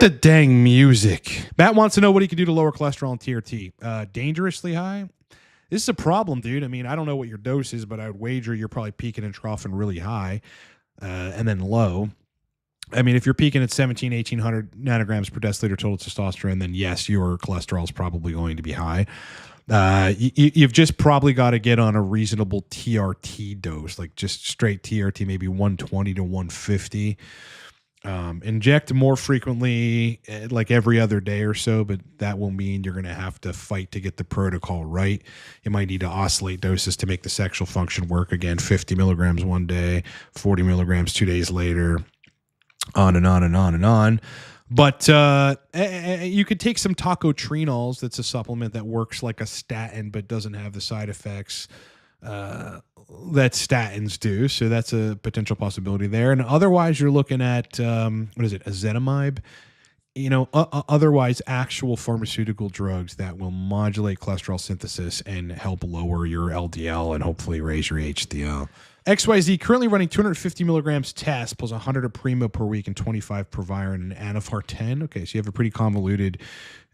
the dang music. Matt wants to know what he can do to lower cholesterol and TRT. Dangerously high? This is a problem, dude. I mean, I don't know what your dose is, but I would wager you're probably peaking and troughing really high and then low. I mean, if you're peaking at 1,800 nanograms per deciliter total testosterone, then yes, your cholesterol is probably going to be high. You've just probably got to get on a reasonable TRT dose, like just straight TRT, maybe 120 to 150. Inject more frequently, like every other day or so, but that will mean you're going to have to fight to get the protocol right. You might need to oscillate doses to make the sexual function work again. 50 milligrams one day, 40 milligrams 2 days later, on and on and on and on. But you could take some tacotrenols. That's a supplement that works like a statin but doesn't have the side effects that statins do. So that's a potential possibility there. And otherwise, you're looking at, what is it, ezetimibe? You know, otherwise actual pharmaceutical drugs that will modulate cholesterol synthesis and help lower your LDL and hopefully raise your HDL. XYZ currently running 250 milligrams test plus 100 of primo per week and 25 Proviron and Anaphar 10. Okay, so you have a pretty convoluted,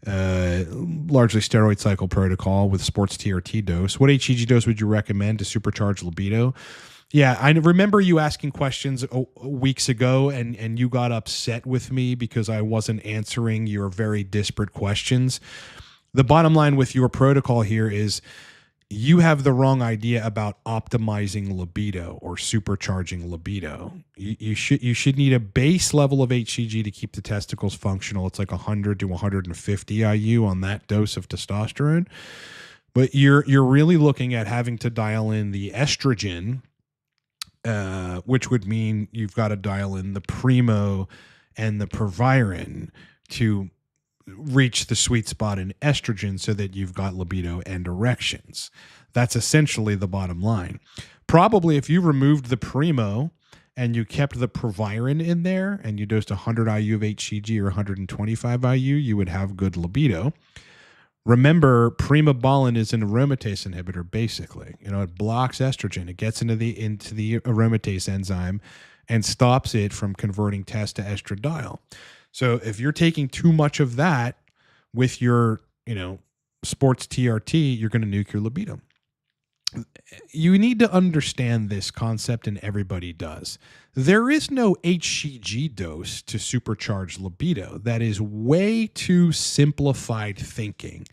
largely steroid cycle protocol with sports TRT dose. What HCG dose would you recommend to supercharge libido? Yeah, I remember you asking questions weeks ago, and you got upset with me because I wasn't answering your very disparate questions. The bottom line with your protocol here is you have the wrong idea about optimizing libido or supercharging libido. You should need a base level of HCG to keep the testicles functional. It's like 100 to 150 IU on that dose of testosterone. But you're really looking at having to dial in the estrogen, which would mean you've got to dial in the primo and the Proviron to reach the sweet spot in estrogen so that you've got libido and erections. That's essentially the bottom line. Probably if you removed the primo and you kept the Proviron in there and you dosed 100 IU of HCG or 125 IU, you would have good libido. Remember, primobolan is an aromatase inhibitor, basically. You know, it blocks estrogen. It gets into the aromatase enzyme and stops it from converting test to estradiol. So if you're taking too much of that with your, sports TRT, you're going to nuke your libido. You need to understand this concept, and everybody does. There is no HCG dose to supercharge libido. That is way too simplified thinking.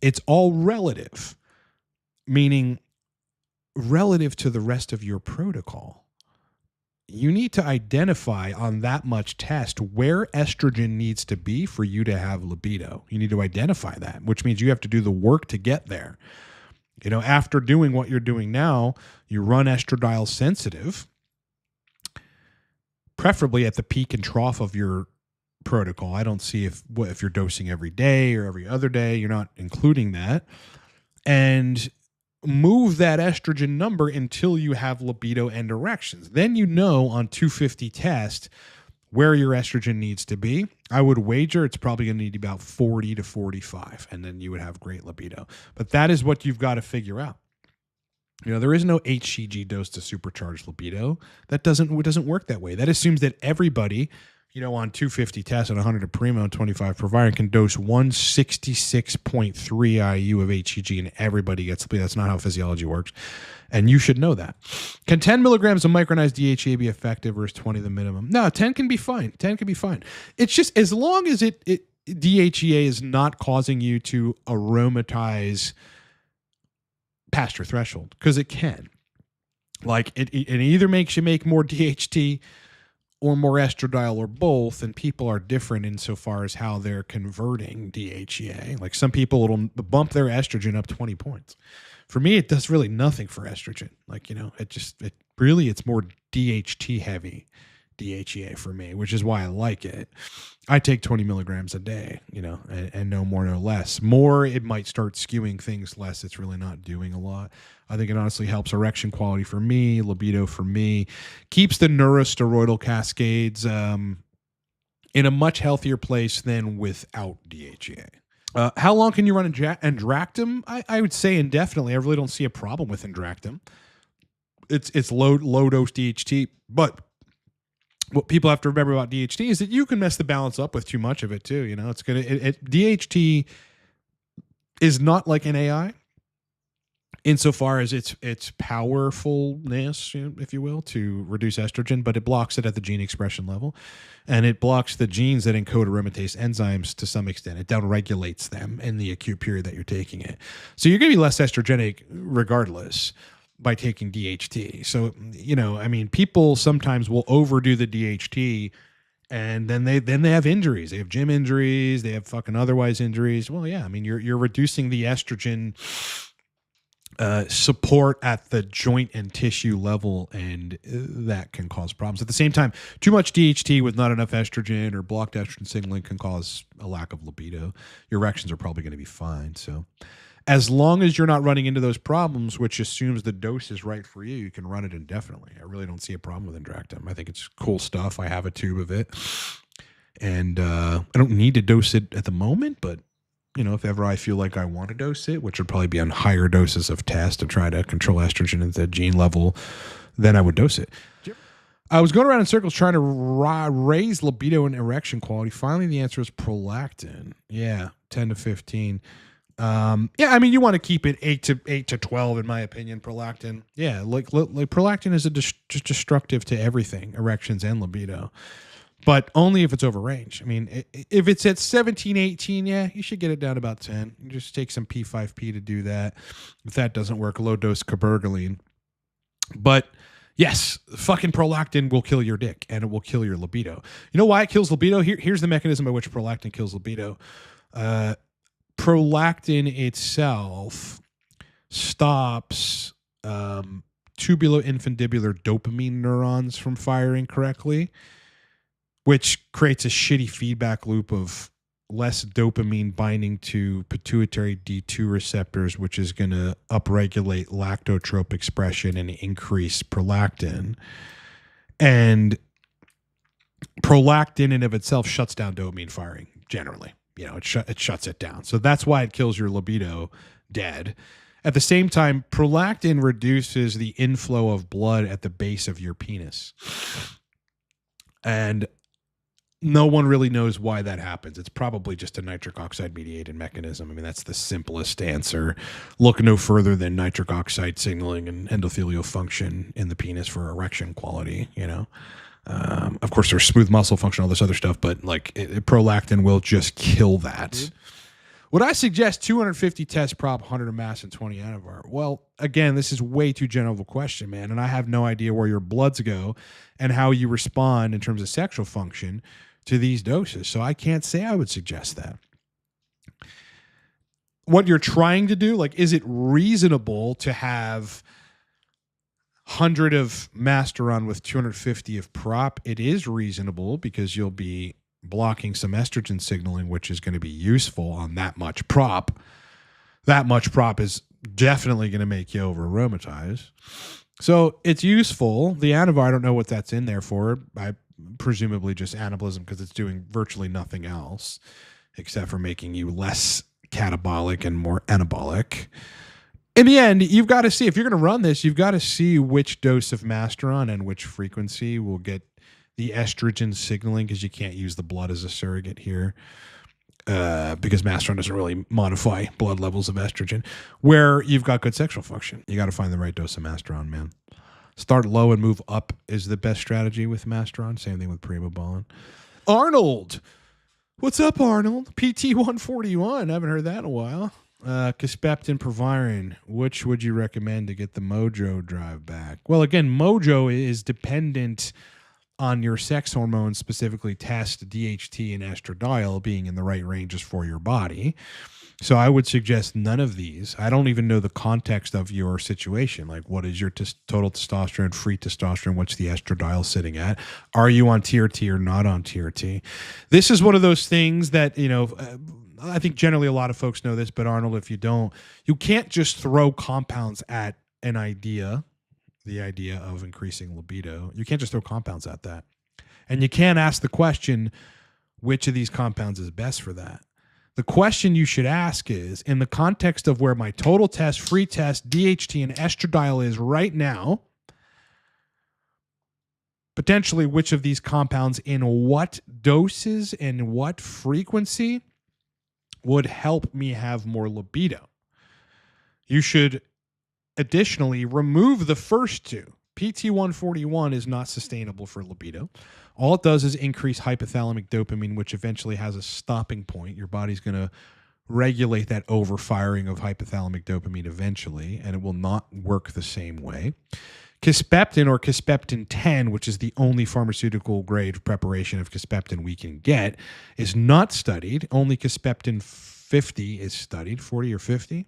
It's all relative, meaning relative to the rest of your protocol. You need to identify on that much test where estrogen needs to be for you to have libido. You need to identify that, which means you have to do the work to get there. After doing what you're doing now, you run estradiol sensitive, preferably at the peak and trough of your protocol. I don't see if you're dosing every day or every other day, you're not including that. And move that estrogen number until you have libido and erections. Then on 250 test where your estrogen needs to be. I would wager it's probably going to need about 40 to 45, and then you would have great libido. But that is what you've got to figure out. There is no HCG dose to supercharge libido. It doesn't work that way. That assumes that everybody, on 250 tests and 100 of primo and 25 Proviron can dose 166.3 IU of HCG and everybody gets libido. That's not how physiology works. And you should know that. Can 10 milligrams of micronized DHEA be effective or is 20 the minimum? No, 10 can be fine. 10 can be fine. It's just as long as DHEA is not causing you to aromatize past your threshold, because it can. Like it either makes you make more DHT or more estradiol or both, and people are different insofar as how they're converting DHEA. Like some people, it'll bump their estrogen up 20 points. For me, it does really nothing for estrogen. It's more DHT heavy DHEA for me, which is why I like it. I take 20 milligrams a day, and no more, no less. More, it might start skewing things. Less, it's really not doing a lot. I think it honestly helps erection quality for me, libido for me, keeps the neurosteroidal cascades in a much healthier place than without DHEA. How long can you run Andractum? I would say indefinitely. I really don't see a problem with Andractum. It's low dose DHT, but what people have to remember about DHT is that you can mess the balance up with too much of it too. You know, it's gonna DHT is not like an AI insofar as its powerfulness, if you will, to reduce estrogen, but it blocks it at the gene expression level, and it blocks the genes that encode aromatase enzymes to some extent. It downregulates them in the acute period that you're taking it. So you're going to be less estrogenic regardless by taking DHT. So, you know, I mean, people sometimes will overdo the DHT, and then they have injuries. They have gym injuries. They have fucking otherwise injuries. Well, yeah, I mean, you're reducing the estrogen support at the joint and tissue level, and that can cause problems. At the same time, too much DHT with not enough estrogen or blocked estrogen signaling can cause a lack of libido. Your erections are probably going to be fine. So as long as you're not running into those problems, which assumes the dose is right for you, you can run it indefinitely. I really don't see a problem with Indractum. I think it's cool stuff. I have a tube of it, and I don't need to dose it at the moment, but you know, if ever I feel like I want to dose it, which would probably be on higher doses of test to try to control estrogen at the gene level, then I would dose it. I was going around in circles trying to raise libido and erection quality. Finally, the answer is prolactin. Yeah, 10 to 15. Yeah, I mean, you want to keep it 8 to 12, in my opinion. Prolactin. Yeah, like prolactin is just destructive to everything, erections and libido. But only if it's over range. I mean, if it's at 17, 18, yeah, you should get it down about 10. You just take some P5P to do that. If that doesn't work, low dose cabergoline. But yes, fucking prolactin will kill your dick, and it will kill your libido. You know why it kills libido? Here's the mechanism by which prolactin kills libido. Prolactin itself stops tubuloinfundibular dopamine neurons from firing correctly, which creates a shitty feedback loop of less dopamine binding to pituitary D2 receptors, which is going to upregulate lactotrope expression and increase prolactin. And prolactin in of itself shuts down dopamine firing generally. You know, it shuts it down. So that's why it kills your libido dead. At the same time, prolactin reduces the inflow of blood at the base of your penis. And no one really knows why that happens. It's probably just a nitric oxide mediated mechanism. I mean, that's the simplest answer. Look no further than nitric oxide signaling and endothelial function in the penis for erection quality, you know. Of course, there's smooth muscle function, all this other stuff, but like prolactin will just kill that. Would I suggest 250 test prop, 100 of mass, and 20 anavar? Well, again, this is way too general of a question, man, and I have no idea where your bloods go and how you respond in terms of sexual function to these doses. So I can't say I would suggest that. What you're trying to do, like, is it reasonable to have 100 of Masteron with 250 of prop? It is reasonable because you'll be blocking some estrogen signaling, which is going to be useful on that much prop. That much prop is definitely going to make you over aromatize. So it's useful. The anavar, I don't know what that's in there for. I presumably just anabolism because it's doing virtually nothing else except for making you less catabolic and more anabolic. In the end, you've got to see, if you're going to run this, you've got to see which dose of Masteron and which frequency will get the estrogen signaling, because you can't use the blood as a surrogate here because Masteron doesn't really modify blood levels of estrogen. Where you've got good sexual function, you got to find the right dose of Masteron, man. Start low and move up is the best strategy with Masteron. Same thing with Primo Ballin. Arnold! What's up, Arnold? PT141. I haven't heard that in a while. Kisspeptin, Proviron. Which would you recommend to get the mojo drive back? Well, again, mojo is dependent on your sex hormones, specifically test, DHT, and estradiol being in the right ranges for your body. So I would suggest none of these. I don't even know the context of your situation. Like, what is your total testosterone, free testosterone? What's the estradiol sitting at? Are you on TRT or not on TRT? This is one of those things that, you know, I think generally a lot of folks know this, but Arnold, if you don't, you can't just throw compounds at an idea, the idea of increasing libido. You can't just throw compounds at that. And you can't ask the question, which of these compounds is best for that? The question you should ask is, in the context of where my total test, free test, DHT, and estradiol is right now, potentially which of these compounds in what doses and what frequency would help me have more libido. You should additionally remove the first two. PT141 is not sustainable for libido. All it does is increase hypothalamic dopamine, which eventually has a stopping point. Your body's going to regulate that overfiring of hypothalamic dopamine eventually, and it will not work the same way. Kisspeptin or Kisspeptin 10, which is the only pharmaceutical grade preparation of Kisspeptin we can get, is not studied. Only Kisspeptin 50 is studied, 40 or 50.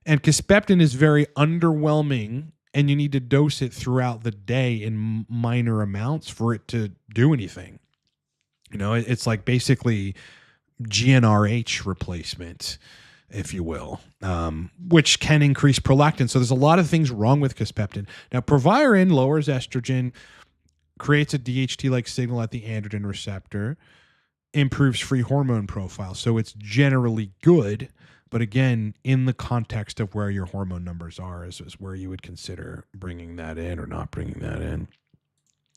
And Kisspeptin is very underwhelming, and you need to dose it throughout the day in minor amounts for it to do anything. You know, it's like basically GnRH replacement, if you will, which can increase prolactin. So there's a lot of things wrong with Kisspeptin. Now, Proviron lowers estrogen, creates a DHT-like signal at the androgen receptor, improves free hormone profile. So it's generally good. But again, in the context of where your hormone numbers are is where you would consider bringing that in or not bringing that in.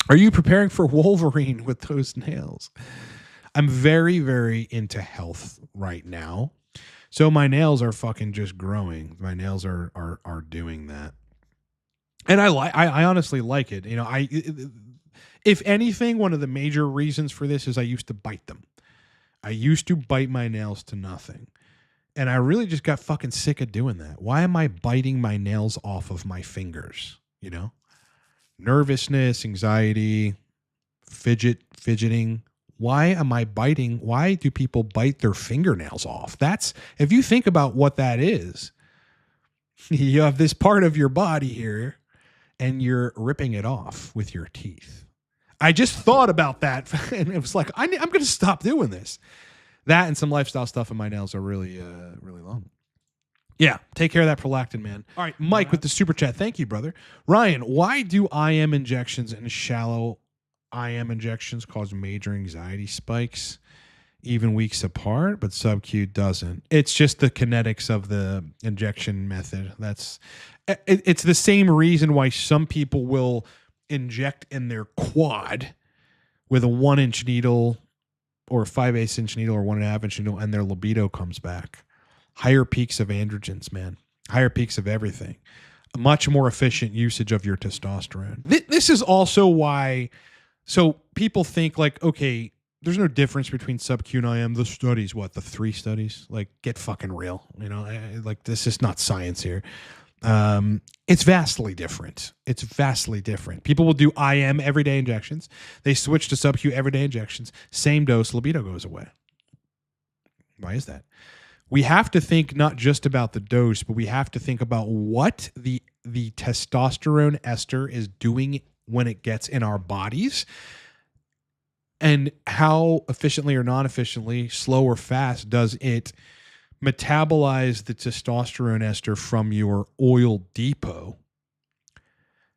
Are you preparing for Wolverine with those nails? I'm very, very into health right now. So my nails are fucking just growing. My nails are doing that. And I honestly like it. You know, if anything, one of the major reasons for this is I used to bite them. I used to bite my nails to nothing. And I really just got fucking sick of doing that. Why am I biting my nails off of my fingers? You know, nervousness, anxiety, fidgeting. Why am I biting? Why do people bite their fingernails off? That's, if you think about what that is, you have this part of your body here and you're ripping it off with your teeth. I just thought about that and it was like, I'm going to stop doing this. That and some lifestyle stuff in my nails are really, really long. Yeah, take care of that prolactin, man. All right, Mike with the super chat. Thank you, brother. Ryan, why do IM injections and shallow IM injections cause major anxiety spikes even weeks apart, but sub-Q doesn't? It's just the kinetics of the injection method. It's the same reason why some people will inject in their quad with a 1-inch needle or a 5/8 inch needle or 1.5 inch needle, and their libido comes back. Higher peaks of androgens, man. Higher peaks of everything. A much more efficient usage of your testosterone. This is also why, so people think like, okay, there's no difference between sub-Q and IM. The studies, what, the 3 studies? Like, get fucking real. You know, like this is not science here. It's vastly different. It's vastly different. People will do IM everyday injections. They switch to sub-Q everyday injections. Same dose, libido goes away. Why is that? We have to think not just about the dose, but we have to think about what the testosterone ester is doing when it gets in our bodies and how efficiently or non-efficiently, slow or fast, does it metabolize the testosterone ester from your oil depot.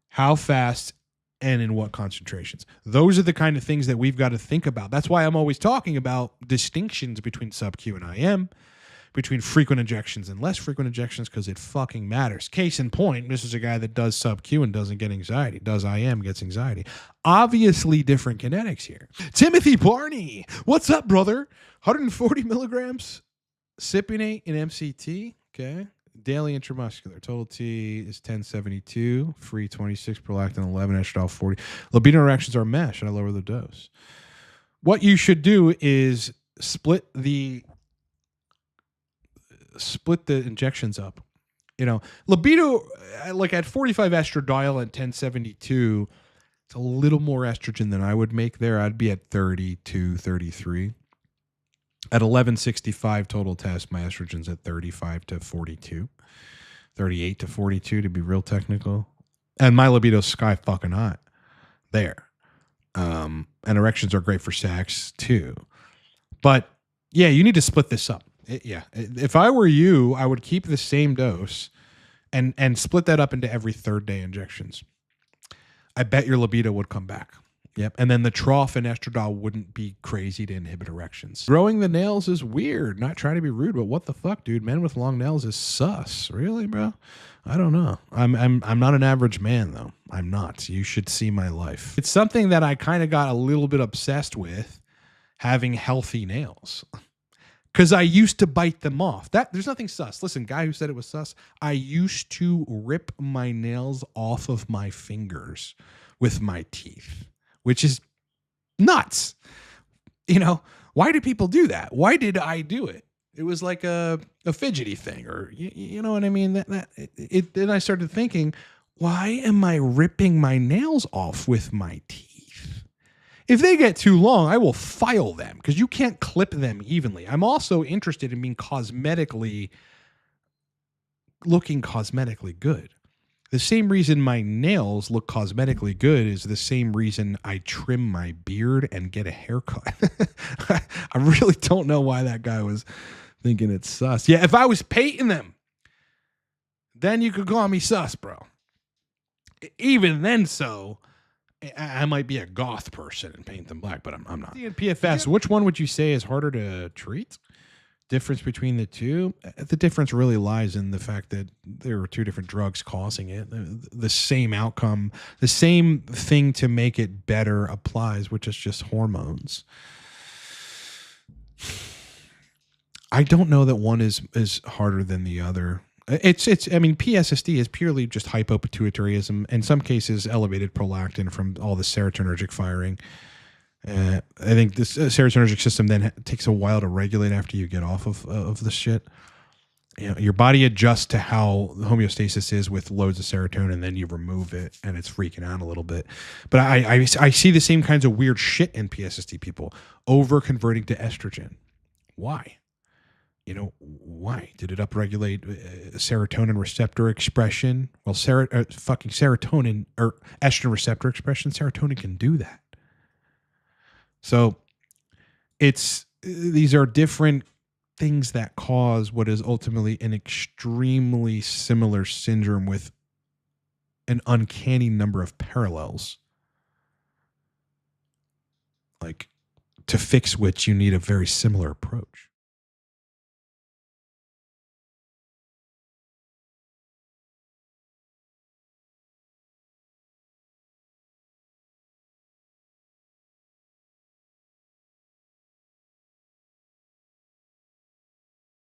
How fast and in what concentrations? Those are the kind of things that we've got to think about. That's why I'm always talking about distinctions between sub-Q and IM, between frequent injections and less frequent injections, because it fucking matters. Case in point, this is a guy that does sub-Q and doesn't get anxiety. Does IM, gets anxiety. Obviously different kinetics here. Timothy Barney, what's up, brother? 140 milligrams Cypionate in MCT, okay. Daily intramuscular. Total T is 1072. Free 26. Prolactin 11. Estradiol 40. Libido erections are mesh. Should I lower the dose? What you should do is split the injections up. You know, libido, like at 45 estradiol and 1072, it's a little more estrogen than I would make there. I'd be at 32, 33. At 1165 total test, my estrogen's at 35 to 42, 38 to 42 to be real technical. And my libido's sky fucking hot there. And erections are great for sex too. But yeah, you need to split this up. If I were you, I would keep the same dose and split that up into every third day injections. I bet your libido would come back. Yep. And then the trough in estradiol wouldn't be crazy to inhibit erections. Growing the nails is weird. Not trying to be rude, but what the fuck, dude? Men with long nails is sus. Really, bro? I don't know. I'm not an average man though. I'm not. You should see my life. It's something that I kind of got a little bit obsessed with, having healthy nails. Because I used to bite them off. There's nothing sus. Listen, guy who said it was sus, I used to rip my nails off of my fingers with my teeth, which is nuts. You know, why do people do that? Why did I do it? It was like a fidgety thing, or you know what I mean? Then I started thinking, why am I ripping my nails off with my teeth? If they get too long, I will file them because you can't clip them evenly. I'm also interested in being looking cosmetically good. The same reason my nails look cosmetically good is the same reason I trim my beard and get a haircut. I really don't know why that guy was thinking it's sus. Yeah, if I was painting them, then you could call me sus, bro. Even then, I might be a goth person and paint them black, but I'm not. And PFS, which one would you say is harder to treat? Difference between the two? The difference really lies in the fact that there were two different drugs causing it. The same outcome, the same thing to make it better applies, which is just hormones. I don't know that one is harder than the other. I mean, PSSD is purely just hypopituitarism. In some cases, elevated prolactin from all the serotonergic firing. I think this serotonergic system then takes a while to regulate after you get off of the shit. You know, your body adjusts to how homeostasis is with loads of serotonin, then you remove it, and it's freaking out a little bit. But I see the same kinds of weird shit in PSSD people, over converting to estrogen. Why? You know, why? Did it upregulate serotonin receptor expression? Well, fucking serotonin or estrogen receptor expression, serotonin can do that. So these are different things that cause what is ultimately an extremely similar syndrome with an uncanny number of parallels. Like, to fix which you need a very similar approach.